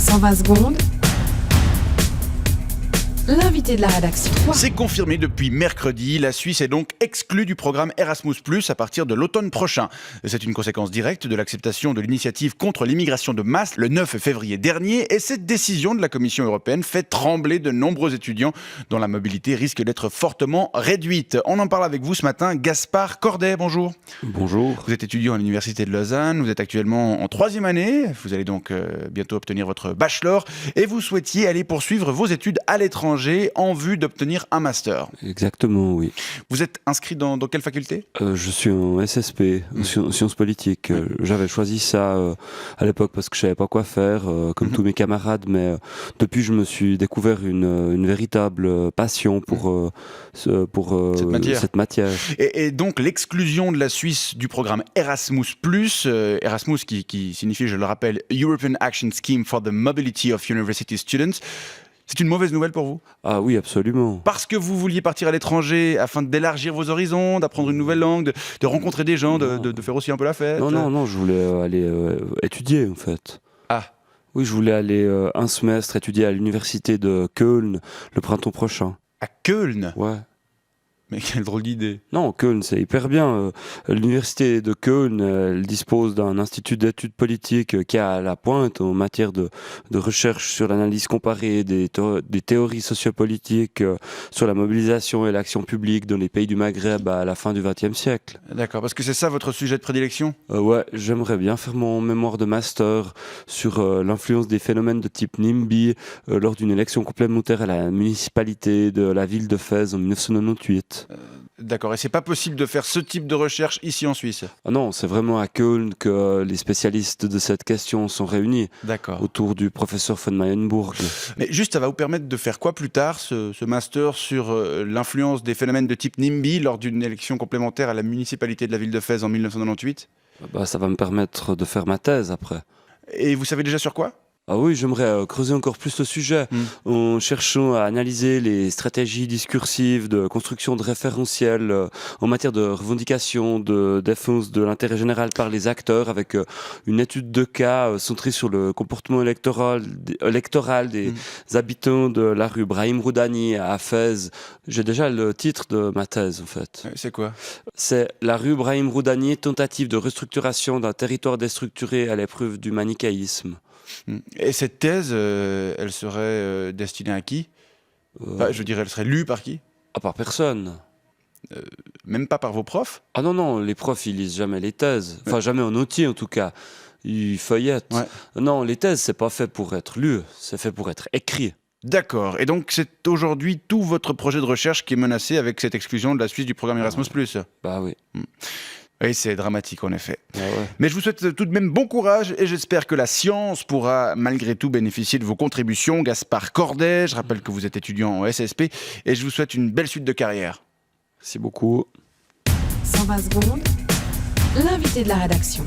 120 secondes. L'invité de la rédaction. C'est confirmé depuis mercredi, la Suisse est donc exclue du programme Erasmus+, à partir de l'automne prochain. C'est une conséquence directe de l'acceptation de l'initiative contre l'immigration de masse le 9 février dernier, et cette décision de la Commission européenne fait trembler de nombreux étudiants dont la mobilité risque d'être fortement réduite. On en parle avec vous ce matin, Gaspard Cordet, bonjour. Bonjour. Vous êtes étudiant à l'Université de Lausanne, vous êtes actuellement en 3e année, vous allez donc bientôt obtenir votre bachelor, et vous souhaitiez aller poursuivre vos études à l'étranger en vue d'obtenir un master. Exactement, oui. Vous êtes inscrit dans quelle faculté ? Je suis en SSP, sciences politiques. J'avais choisi ça à l'époque parce que je savais pas quoi faire, comme tous mes camarades, mais depuis je me suis découvert une véritable passion pour cette matière. Et donc l'exclusion de la Suisse du programme Erasmus+, Erasmus qui signifie, je le rappelle, European Action Scheme for the Mobility of University Students. C'est une mauvaise nouvelle pour vous ? Ah oui, absolument. Parce que vous vouliez partir à l'étranger afin d'élargir vos horizons, d'apprendre une nouvelle langue, de rencontrer des gens, de faire aussi un peu la fête ? Non, je voulais aller étudier en fait. Ah. Oui, je voulais aller un semestre étudier à l'université de Köln le printemps prochain. À Köln ? Ouais. Mais quelle drôle d'idée. Non, Köln, c'est hyper bien. L'université de Köln, elle dispose d'un institut d'études politiques qui est à la pointe en matière de recherche sur l'analyse comparée des théories sociopolitiques, sur la mobilisation et l'action publique dans les pays du Maghreb à la fin du XXe siècle. D'accord, parce que c'est ça votre sujet de prédilection ? Ouais, j'aimerais bien faire mon mémoire de master sur l'influence des phénomènes de type NIMBY lors d'une élection complémentaire à la municipalité de la ville de Fès en 1998. D'accord, et c'est pas possible de faire ce type de recherche ici en Suisse ? Ah non, c'est vraiment à Köln que les spécialistes de cette question sont réunis. D'accord. Autour du professeur von Mayenburg. Mais juste, ça va vous permettre de faire quoi plus tard, ce master sur l'influence des phénomènes de type NIMBY lors d'une élection complémentaire à la municipalité de la ville de Fès en 1998 ? Ça va me permettre de faire ma thèse après. Et vous savez déjà sur quoi ? Ah oui, j'aimerais creuser encore plus le sujet en cherchant à analyser les stratégies discursives de construction de référentiels en matière de revendication, de défense de l'intérêt général par les acteurs, avec une étude de cas centrée sur le comportement électoral des habitants de la rue Brahim Roudani à Fès. J'ai déjà le titre de ma thèse en fait. C'est quoi ? C'est la rue Brahim Roudani, tentative de restructuration d'un territoire déstructuré à l'épreuve du manichéisme. Et cette thèse, elle serait destinée à qui ? Je veux dire, elle serait lue par qui ? Ah, par personne. Même pas par vos profs ? Ah non, les profs, ils lisent jamais les thèses. Enfin, jamais en entier, en tout cas. Ils feuillettent. Ouais. Non, les thèses, c'est pas fait pour être lu, c'est fait pour être écrit. D'accord. Et donc, c'est aujourd'hui tout votre projet de recherche qui est menacé avec cette exclusion de la Suisse du programme Erasmus+. Bah oui. Oui, c'est dramatique en effet. Ah ouais. Mais je vous souhaite tout de même bon courage et j'espère que la science pourra malgré tout bénéficier de vos contributions. Gaspard Cordet, je rappelle que vous êtes étudiant en SSP et je vous souhaite une belle suite de carrière. Merci beaucoup. 120 secondes, l'invité de la rédaction.